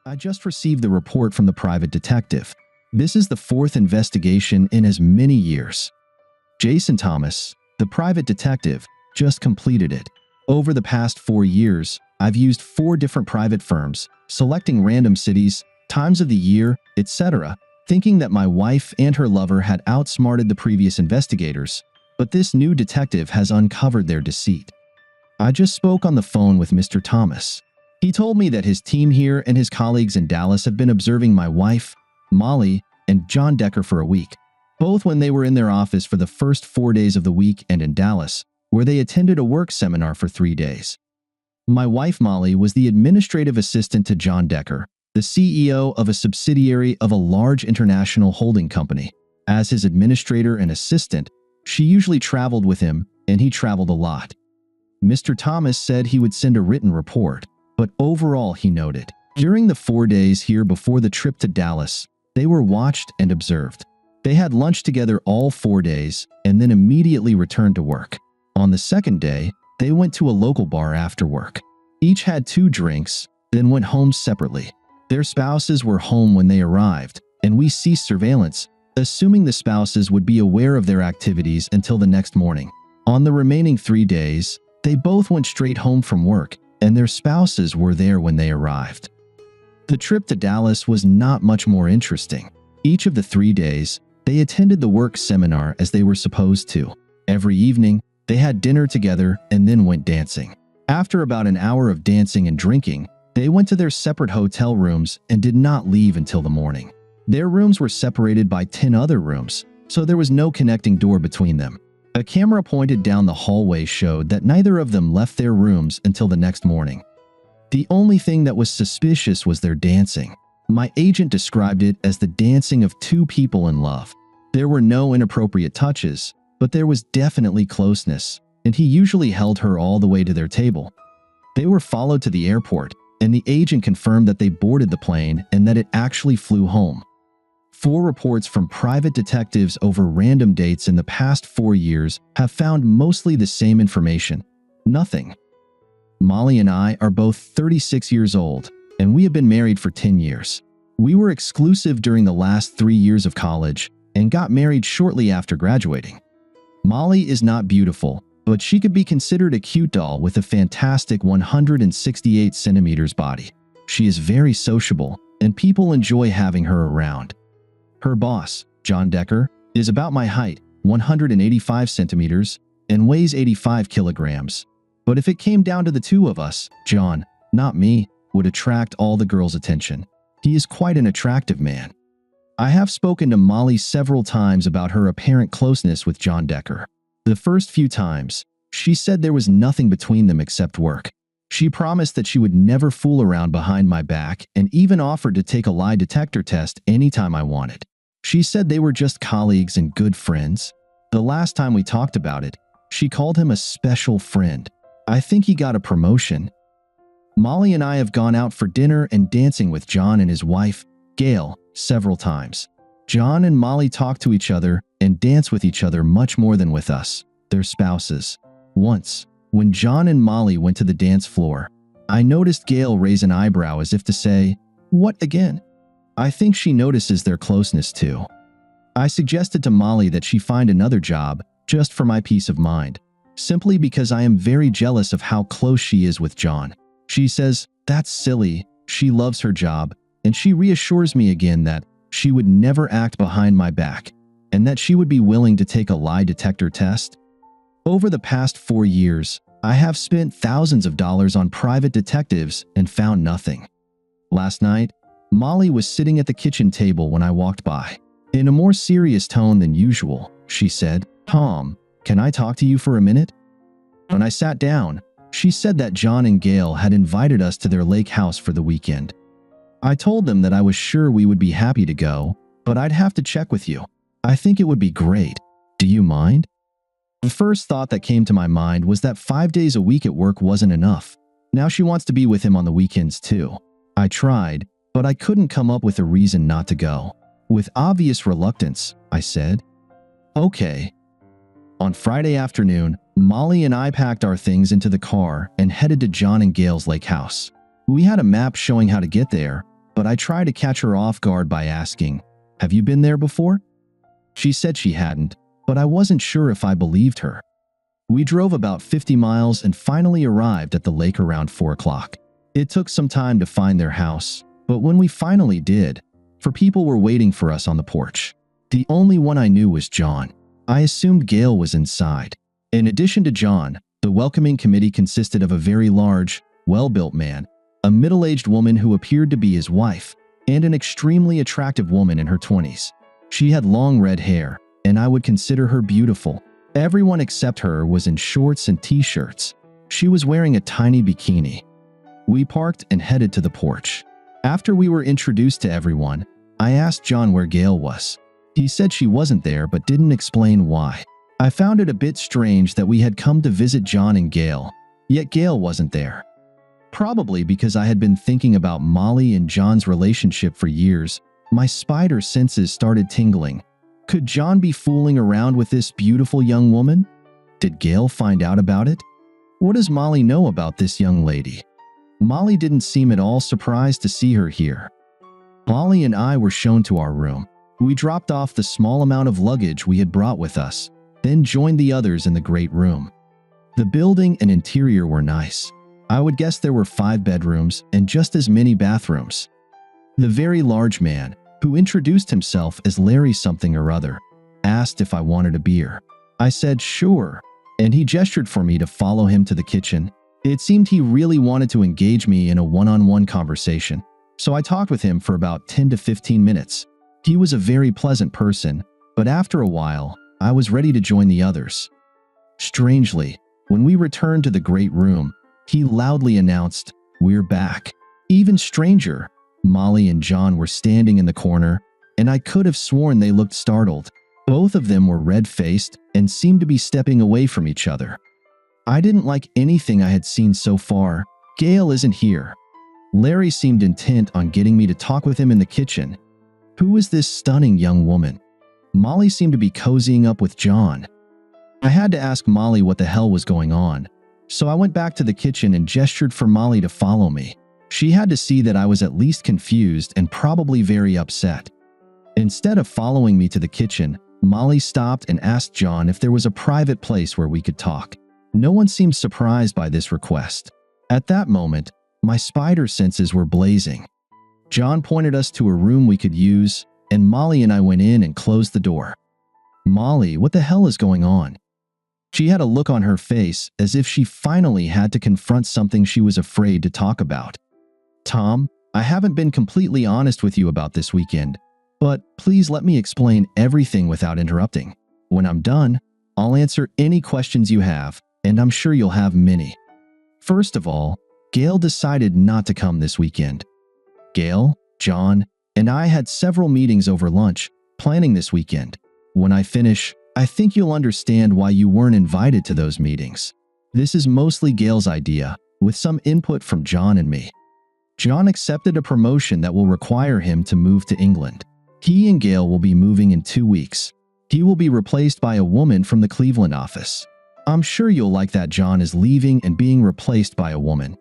I just received the report from the private detective. This is the fourth investigation in as many years. Jason Thomas, the private detective, just completed it. Over the past 4 years, I've used 4 different private firms, selecting random cities, times of the year, etc., thinking that my wife and her lover had outsmarted the previous investigators, but this new detective has uncovered their deceit. I just spoke on the phone with Mr. Thomas. He told me that his team here and his colleagues in Dallas have been observing my wife, Molly, and John Decker for a week, both when they were in their office for the first 4 days of the week and in Dallas, where they attended a work seminar for 3 days. My wife, Molly, was the administrative assistant to John Decker, the CEO of a subsidiary of a large international holding company. As his administrator and assistant, she usually traveled with him, and he traveled a lot. Mr. Thomas said he would send a written report, but overall, he noted, during the 4 days here before the trip to Dallas, they were watched and observed. They had lunch together all 4 days and then immediately returned to work. On the second day, they went to a local bar after work. Each had 2 drinks, then went home separately. Their spouses were home when they arrived, and we ceased surveillance, assuming the spouses would be aware of their activities until the next morning. On the remaining 3 days, they both went straight home from work, and their spouses were there when they arrived. The trip to Dallas was not much more interesting. Each of the 3 days, they attended the work seminar as they were supposed to. Every evening, they had dinner together and then went dancing. After about an hour of dancing and drinking, they went to their separate hotel rooms and did not leave until the morning. Their rooms were separated by 10 other rooms, so there was no connecting door between them. A camera pointed down the hallway showed that neither of them left their rooms until the next morning. The only thing that was suspicious was their dancing. My agent described it as the dancing of 2 people in love. There were no inappropriate touches, but there was definitely closeness, and he usually held her all the way to their table. They were followed to the airport, and the agent confirmed that they boarded the plane and that it actually flew home. 4 reports from private detectives over random dates in the past 4 years have found mostly the same information. Nothing. Molly and I are both 36 years old, and we have been married for 10 years. We were exclusive during the last 3 years of college and got married shortly after graduating. Molly is not beautiful, but she could be considered a cute doll with a fantastic 168 centimeters body. She is very sociable, and people enjoy having her around. Her boss, John Decker, is about my height, 185 centimeters, and weighs 85 kilograms. But if it came down to the 2 of us, John, not me, would attract all the girls' attention. He is quite an attractive man. I have spoken to Molly several times about her apparent closeness with John Decker. The first few times, she said there was nothing between them except work. She promised that she would never fool around behind my back and even offered to take a lie detector test anytime I wanted. She said they were just colleagues and good friends. The last time we talked about it, she called him a special friend. I think he got a promotion. Molly and I have gone out for dinner and dancing with John and his wife, Gail, several times. John and Molly talk to each other and dance with each other much more than with us, their spouses. Once, when John and Molly went to the dance floor, I noticed Gail raise an eyebrow as if to say, "What again?" I think she notices their closeness too. I suggested to Molly that she find another job just for my peace of mind, simply because I am very jealous of how close she is with John. She says, "That's silly, she loves her job," and she reassures me again that she would never act behind my back and that she would be willing to take a lie detector test. Over the past 4 years, I have spent thousands of dollars on private detectives and found nothing. Last night, Molly was sitting at the kitchen table when I walked by. In a more serious tone than usual, she said, "Tom, can I talk to you for a minute?" When I sat down, she said that John and Gail had invited us to their lake house for the weekend. I told them that I was sure we would be happy to go, but I'd have to check with you. I think it would be great. Do you mind? The first thought that came to my mind was that 5 days a week at work wasn't enough. Now she wants to be with him on the weekends too. I tried, but I couldn't come up with a reason not to go. With obvious reluctance, I said, "Okay." On Friday afternoon, Molly and I packed our things into the car and headed to John and Gail's lake house. We had a map showing how to get there, but I tried to catch her off guard by asking, "Have you been there before?" She said she hadn't, but I wasn't sure if I believed her. We drove about 50 miles and finally arrived at the lake around 4 o'clock. It took some time to find their house, but when we finally did, people were waiting for us on the porch. The only one I knew was John. I assumed Gail was inside. In addition to John, the welcoming committee consisted of a very large, well-built man, a middle-aged woman who appeared to be his wife, and an extremely attractive woman in her 20s. She had long red hair, and I would consider her beautiful. Everyone except her was in shorts and t-shirts. She was wearing a tiny bikini. We parked and headed to the porch. After we were introduced to everyone, I asked John where Gail was. He said she wasn't there but didn't explain why. I found it a bit strange that we had come to visit John and Gail, yet Gail wasn't there. Probably because I had been thinking about Molly and John's relationship for years, my spider senses started tingling. Could John be fooling around with this beautiful young woman? Did Gail find out about it? What does Molly know about this young lady? Molly didn't seem at all surprised to see her here. Molly and I were shown to our room. We dropped off the small amount of luggage we had brought with us, then joined the others in the great room. The building and interior were nice. I would guess there were 5 bedrooms and just as many bathrooms. The very large man, who introduced himself as Larry something or other, asked if I wanted a beer. I said sure, and he gestured for me to follow him to the kitchen. It seemed he really wanted to engage me in a one-on-one conversation, so I talked with him for about 10 to 15 minutes. He was a very pleasant person, but after a while, I was ready to join the others. Strangely, when we returned to the great room, he loudly announced, "We're back." Even stranger, Molly and John were standing in the corner, and I could have sworn they looked startled. Both of them were red-faced and seemed to be stepping away from each other. I didn't like anything I had seen so far. Gail isn't here. Larry seemed intent on getting me to talk with him in the kitchen. Who is this stunning young woman? Molly seemed to be cozying up with John. I had to ask Molly what the hell was going on, so I went back to the kitchen and gestured for Molly to follow me. She had to see that I was at least confused and probably very upset. Instead of following me to the kitchen, Molly stopped and asked John if there was a private place where we could talk. No one seemed surprised by this request. At that moment, my spider senses were blazing. John pointed us to a room we could use, and Molly and I went in and closed the door. "Molly, what the hell is going on?" She had a look on her face as if she finally had to confront something she was afraid to talk about. "Tom, I haven't been completely honest with you about this weekend, but please let me explain everything without interrupting. When I'm done, I'll answer any questions you have, and I'm sure you'll have many. First of all, Gail decided not to come this weekend. Gail, John, and I had several meetings over lunch, planning this weekend. When I finish, I think you'll understand why you weren't invited to those meetings. This is mostly Gail's idea, with some input from John and me. John accepted a promotion that will require him to move to England. He and Gail will be moving in 2 weeks. He will be replaced by a woman from the Cleveland office. I'm sure you'll like that John is leaving and being replaced by a woman.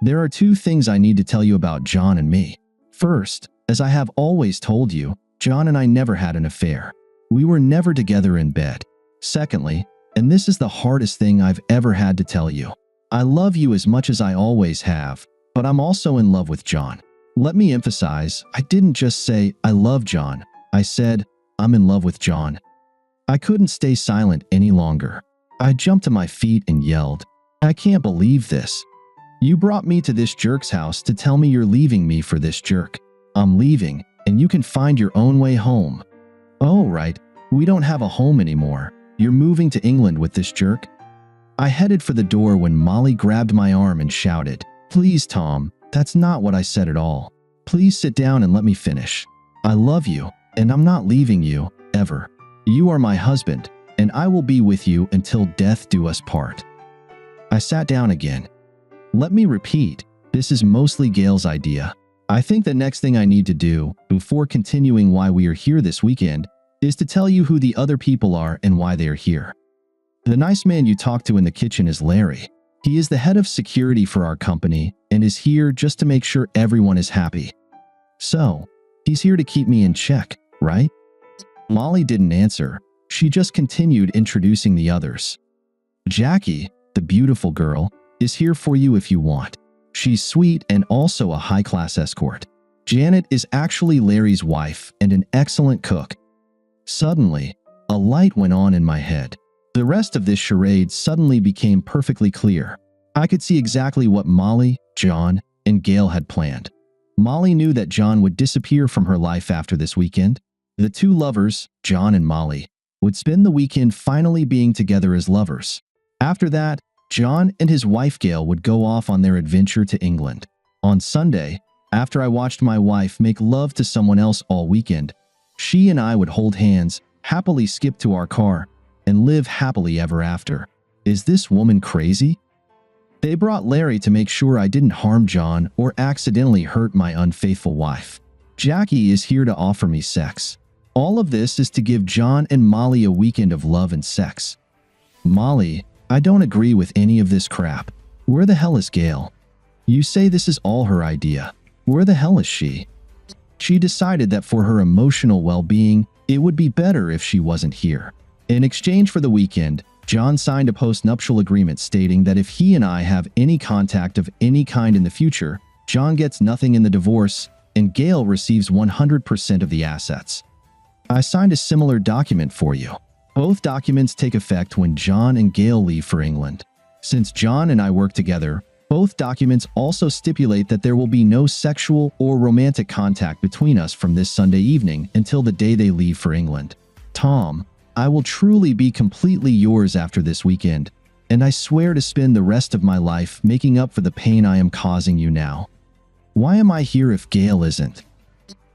There are 2 things I need to tell you about John and me. First, as I have always told you, John and I never had an affair. We were never together in bed. Secondly, and this is the hardest thing I've ever had to tell you, I love you as much as I always have, but I'm also in love with John. Let me emphasize, I didn't just say, I love John. I said, I'm in love with John. I couldn't stay silent any longer. I jumped to my feet and yelled, I can't believe this. You brought me to this jerk's house to tell me you're leaving me for this jerk. I'm leaving, and you can find your own way home. Oh, right, we don't have a home anymore. You're moving to England with this jerk? I headed for the door when Molly grabbed my arm and shouted, Please, Tom, that's not what I said at all. Please sit down and let me finish. I love you, and I'm not leaving you, ever. You are my husband, and I will be with you until death do us part. I sat down again. Let me repeat, this is mostly Gail's idea. I think the next thing I need to do, before continuing why we are here this weekend, is to tell you who the other people are and why they are here. The nice man you talked to in the kitchen is Larry. He is the head of security for our company and is here just to make sure everyone is happy. So, he's here to keep me in check, right? Molly didn't answer. She just continued introducing the others. Jackie, the beautiful girl, is here for you if you want. She's sweet and also a high-class escort. Janet is actually Larry's wife and an excellent cook. Suddenly, a light went on in my head. The rest of this charade suddenly became perfectly clear. I could see exactly what Molly, John, and Gail had planned. Molly knew that John would disappear from her life after this weekend. The two lovers, John and Molly, would spend the weekend finally being together as lovers. After that, John and his wife Gail would go off on their adventure to England. On Sunday, after I watched my wife make love to someone else all weekend, she and I would hold hands, happily skip to our car, and live happily ever after. Is this woman crazy? They brought Larry to make sure I didn't harm John or accidentally hurt my unfaithful wife. Jackie is here to offer me sex. All of this is to give John and Molly a weekend of love and sex. Molly, I don't agree with any of this crap. Where the hell is Gail? You say this is all her idea. Where the hell is she? She decided that for her emotional well-being, it would be better if she wasn't here. In exchange for the weekend, John signed a post-nuptial agreement stating that if he and I have any contact of any kind in the future, John gets nothing in the divorce and Gail receives 100% of the assets. I signed a similar document for you. Both documents take effect when John and Gail leave for England. Since John and I work together, both documents also stipulate that there will be no sexual or romantic contact between us from this Sunday evening until the day they leave for England. Tom, I will truly be completely yours after this weekend, and I swear to spend the rest of my life making up for the pain I am causing you now. Why am I here if Gail isn't?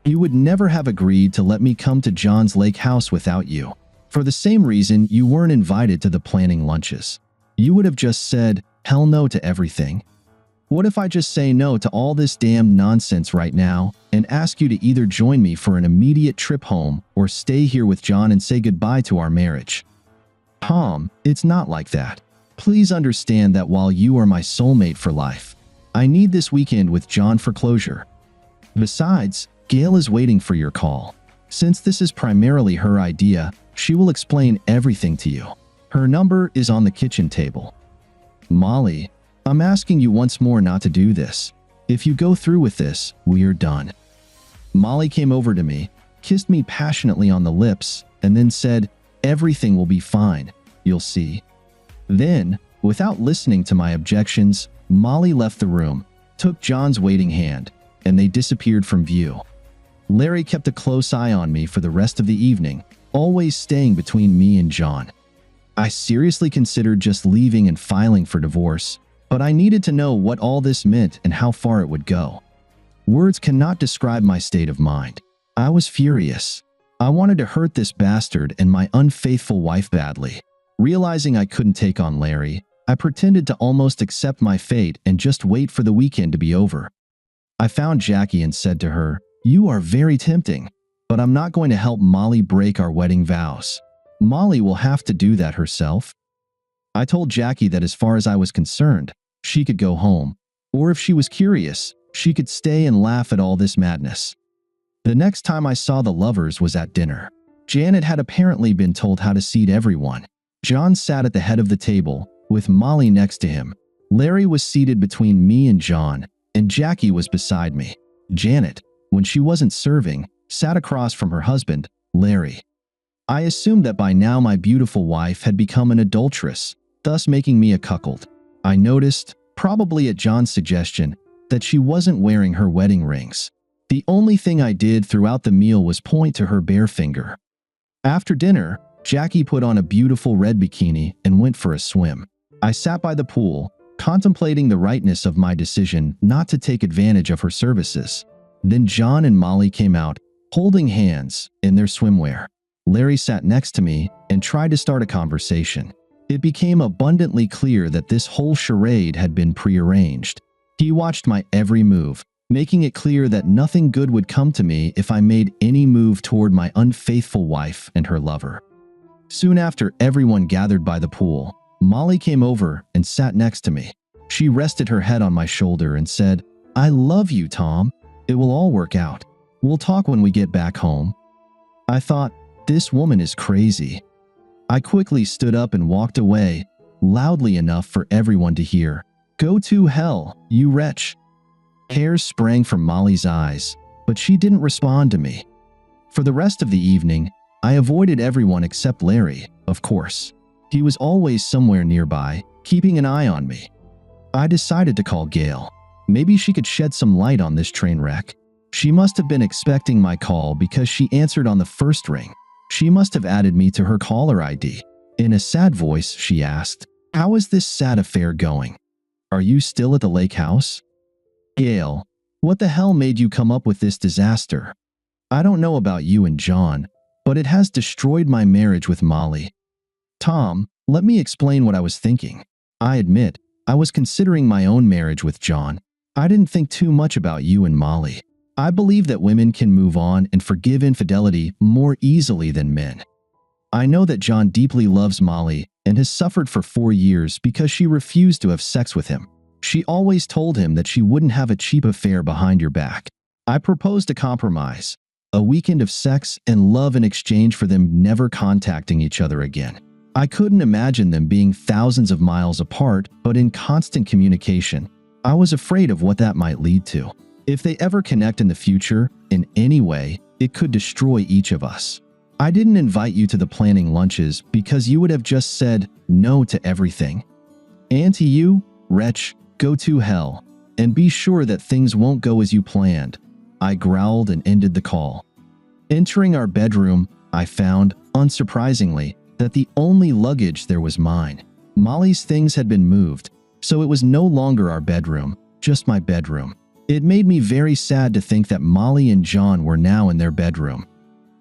You would never have agreed to let me come to John's lake house without you. For the same reason, you weren't invited to the planning lunches. You would have just said, hell no to everything. What if I just say no to all this damn nonsense right now and ask you to either join me for an immediate trip home or stay here with John and say goodbye to our marriage? Tom, it's not like that. Please understand that while you are my soulmate for life, I need this weekend with John for closure. Besides, Gail is waiting for your call. Since this is primarily her idea, she will explain everything to you. Her number is on the kitchen table. Molly, I'm asking you once more not to do this. If you go through with this, we are done. Molly came over to me, kissed me passionately on the lips, and then said, everything will be fine, you'll see. Then, without listening to my objections, Molly left the room, took John's waiting hand, and they disappeared from view. Larry kept a close eye on me for the rest of the evening, always staying between me and John. I seriously considered just leaving and filing for divorce, but I needed to know what all this meant and how far it would go. Words cannot describe my state of mind. I was furious. I wanted to hurt this bastard and my unfaithful wife badly. Realizing I couldn't take on Larry, I pretended to almost accept my fate and just wait for the weekend to be over. I found Jackie and said to her, you are very tempting, but I'm not going to help Molly break our wedding vows. Molly will have to do that herself. I told Jackie that as far as I was concerned, she could go home, or if she was curious, she could stay and laugh at all this madness. The next time I saw the lovers was at dinner. Janet had apparently been told how to seat everyone. John sat at the head of the table, with Molly next to him. Larry was seated between me and John, and Jackie was beside me. Janet, when she wasn't serving, sat across from her husband, Larry. I assumed that by now my beautiful wife had become an adulteress, thus making me a cuckold. I noticed, probably at John's suggestion, that she wasn't wearing her wedding rings. The only thing I did throughout the meal was point to her bare finger. After dinner, Jackie put on a beautiful red bikini and went for a swim. I sat by the pool, contemplating the rightness of my decision not to take advantage of her services. Then John and Molly came out, holding hands in their swimwear. Larry sat next to me and tried to start a conversation. It became abundantly clear that this whole charade had been prearranged. He watched my every move, making it clear that nothing good would come to me if I made any move toward my unfaithful wife and her lover. Soon after everyone gathered by the pool, Molly came over and sat next to me. She rested her head on my shoulder and said, I love you, Tom. It will all work out. We'll talk when we get back home." I thought, this woman is crazy. I quickly stood up and walked away, loudly enough for everyone to hear. "Go to hell, you wretch." Hairs sprang from Molly's eyes, but she didn't respond to me. For the rest of the evening, I avoided everyone except Larry, of course. He was always somewhere nearby, keeping an eye on me. I decided to call Gail. Maybe she could shed some light on this train wreck. She must have been expecting my call because she answered on the first ring. She must have added me to her caller ID. In a sad voice, she asked, "How is this sad affair going? Are you still at the lake house?" "Gail, what the hell made you come up with this disaster? I don't know about you and John, but it has destroyed my marriage with Molly." "Tom, let me explain what I was thinking. I admit, I was considering my own marriage with John. I didn't think too much about you and Molly. I believe that women can move on and forgive infidelity more easily than men. I know that John deeply loves Molly and has suffered for 4 years because she refused to have sex with him. She always told him that she wouldn't have a cheap affair behind your back. I proposed a compromise, a weekend of sex and love in exchange for them never contacting each other again. I couldn't imagine them being thousands of miles apart but in constant communication. I was afraid of what that might lead to. If they ever connect in the future, in any way, it could destroy each of us. I didn't invite you to the planning lunches because you would have just said no to everything. And to you, wretch, go to hell, and be sure that things won't go as you planned." I growled and ended the call. Entering our bedroom, I found, unsurprisingly, that the only luggage there was mine. Molly's things had been moved, so it was no longer our bedroom, just my bedroom. It made me very sad to think that Molly and John were now in their bedroom.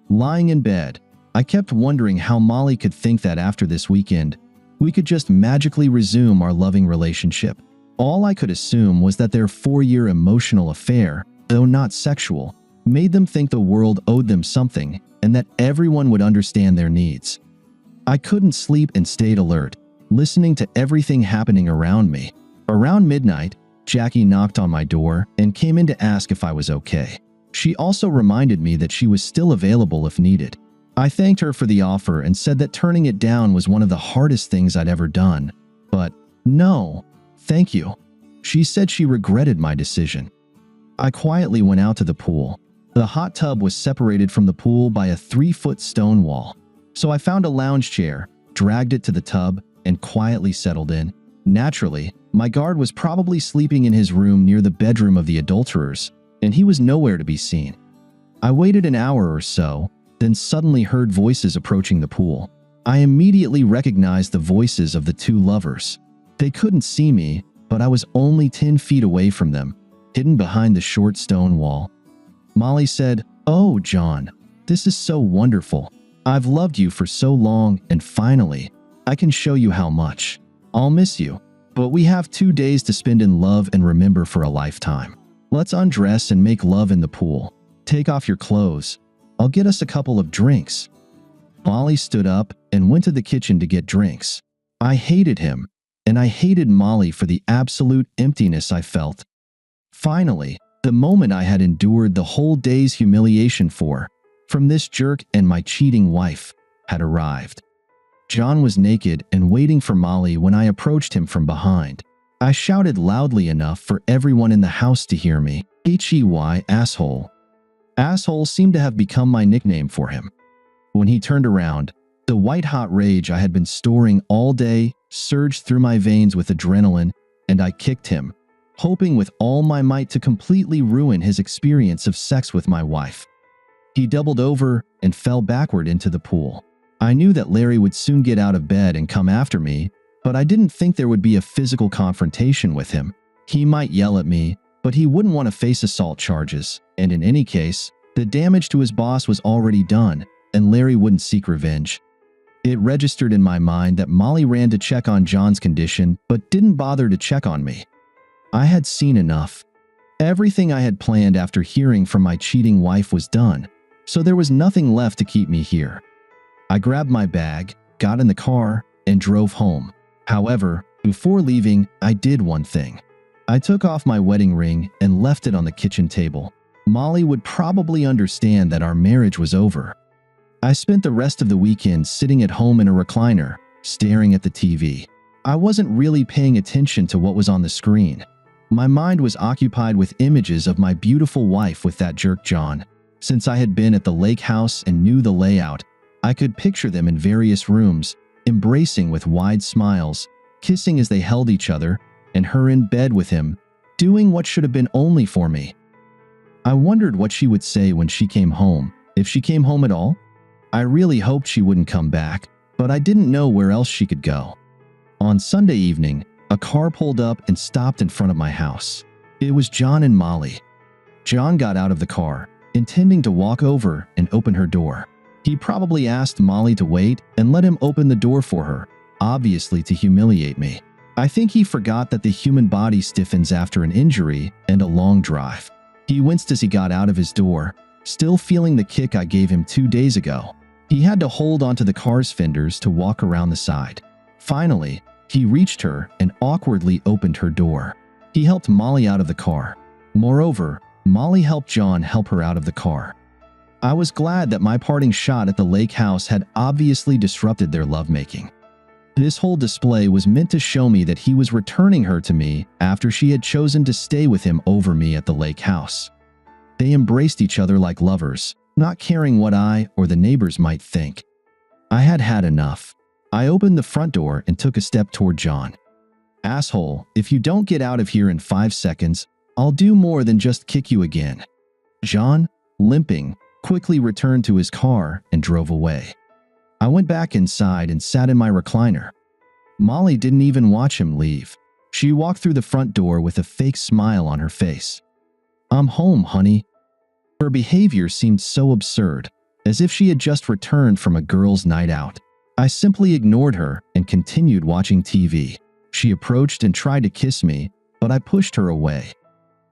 Lying in bed, I kept wondering how Molly could think that after this weekend, we could just magically resume our loving relationship. All I could assume was that their 4-year emotional affair, though not sexual, made them think the world owed them something and that everyone would understand their needs. I couldn't sleep and stayed alert, listening to everything happening around me. Around midnight, Jackie knocked on my door and came in to ask if I was okay. She also reminded me that she was still available if needed. I thanked her for the offer and said that turning it down was one of the hardest things I'd ever done. But no, thank you. She said she regretted my decision. I quietly went out to the pool. The hot tub was separated from the pool by a 3-foot stone wall. So I found a lounge chair, dragged it to the tub, and quietly settled in. Naturally, my guard was probably sleeping in his room near the bedroom of the adulterers, and he was nowhere to be seen. I waited an hour or so, then suddenly heard voices approaching the pool. I immediately recognized the voices of the 2 lovers. They couldn't see me, but I was only 10 feet away from them, hidden behind the short stone wall. Molly said, "Oh, John, this is so wonderful. I've loved you for so long, and finally, I can show you how much. I'll miss you, but we have 2 days to spend in love and remember for a lifetime. Let's undress and make love in the pool. Take off your clothes. I'll get us a couple of drinks." Molly stood up and went to the kitchen to get drinks. I hated him, and I hated Molly for the absolute emptiness I felt. Finally, the moment I had endured the whole day's humiliation for, from this jerk and my cheating wife, had arrived. John was naked and waiting for Molly when I approached him from behind. I shouted loudly enough for everyone in the house to hear me. "Hey, asshole." Asshole seemed to have become my nickname for him. When he turned around, the white-hot rage I had been storing all day surged through my veins with adrenaline, and I kicked him, hoping with all my might to completely ruin his experience of sex with my wife. He doubled over and fell backward into the pool. I knew that Larry would soon get out of bed and come after me, but I didn't think there would be a physical confrontation with him. He might yell at me, but he wouldn't want to face assault charges, and in any case, the damage to his boss was already done, and Larry wouldn't seek revenge. It registered in my mind that Molly ran to check on John's condition, but didn't bother to check on me. I had seen enough. Everything I had planned after hearing from my cheating wife was done, so there was nothing left to keep me here. I grabbed my bag, got in the car, and drove home. However, before leaving, I did one thing. I took off my wedding ring and left it on the kitchen table. Molly would probably understand that our marriage was over. I spent the rest of the weekend sitting at home in a recliner, staring at the TV. I wasn't really paying attention to what was on the screen. My mind was occupied with images of my beautiful wife with that jerk John. Since I had been at the lake house and knew the layout, I could picture them in various rooms, embracing with wide smiles, kissing as they held each other, and her in bed with him, doing what should have been only for me. I wondered what she would say when she came home, if she came home at all. I really hoped she wouldn't come back, but I didn't know where else she could go. On Sunday evening, a car pulled up and stopped in front of my house. It was John and Molly. John got out of the car, intending to walk over and open her door. He probably asked Molly to wait and let him open the door for her, obviously to humiliate me. I think he forgot that the human body stiffens after an injury and a long drive. He winced as he got out of his door, still feeling the kick I gave him 2 days ago. He had to hold onto the car's fenders to walk around the side. Finally, he reached her and awkwardly opened her door. He helped Molly out of the car. Moreover, Molly helped John help her out of the car. I was glad that my parting shot at the lake house had obviously disrupted their lovemaking. This whole display was meant to show me that he was returning her to me after she had chosen to stay with him over me at the lake house. They embraced each other like lovers, not caring what I or the neighbors might think. I had had enough. I opened the front door and took a step toward John. "Asshole, if you don't get out of here in 5 seconds, I'll do more than just kick you again." John, limping, quickly returned to his car and drove away. I went back inside and sat in my recliner. Molly didn't even watch him leave. She walked through the front door with a fake smile on her face. "I'm home, honey." Her behavior seemed so absurd, as if she had just returned from a girls' night out. I simply ignored her and continued watching TV. She approached and tried to kiss me, but I pushed her away.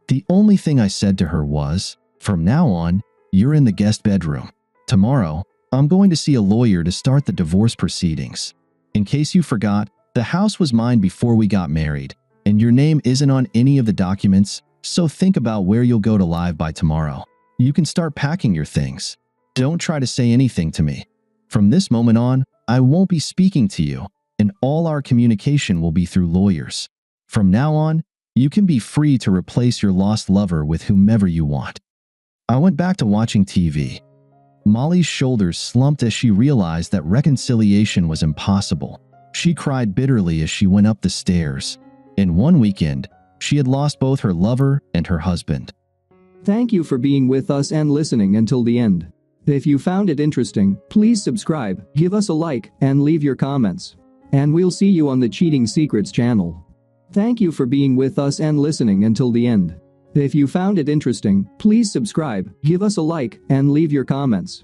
The only thing I said to her was, "From now on, you're in the guest bedroom. Tomorrow, I'm going to see a lawyer to start the divorce proceedings. In case you forgot, the house was mine before we got married, and your name isn't on any of the documents, so think about where you'll go to live by tomorrow. You can start packing your things. Don't try to say anything to me. From this moment on, I won't be speaking to you, and all our communication will be through lawyers. From now on, you can be free to replace your lost lover with whomever you want." I went back to watching TV. Molly's shoulders slumped as she realized that reconciliation was impossible. She cried bitterly as she went up the stairs. In one weekend, she had lost both her lover and her husband. Thank you for being with us and listening until the end. If you found it interesting, please subscribe, give us a like, and leave your comments. And we'll see you on the Cheating Secrets channel. Thank you for being with us and listening until the end. If you found it interesting, please subscribe, give us a like, and leave your comments.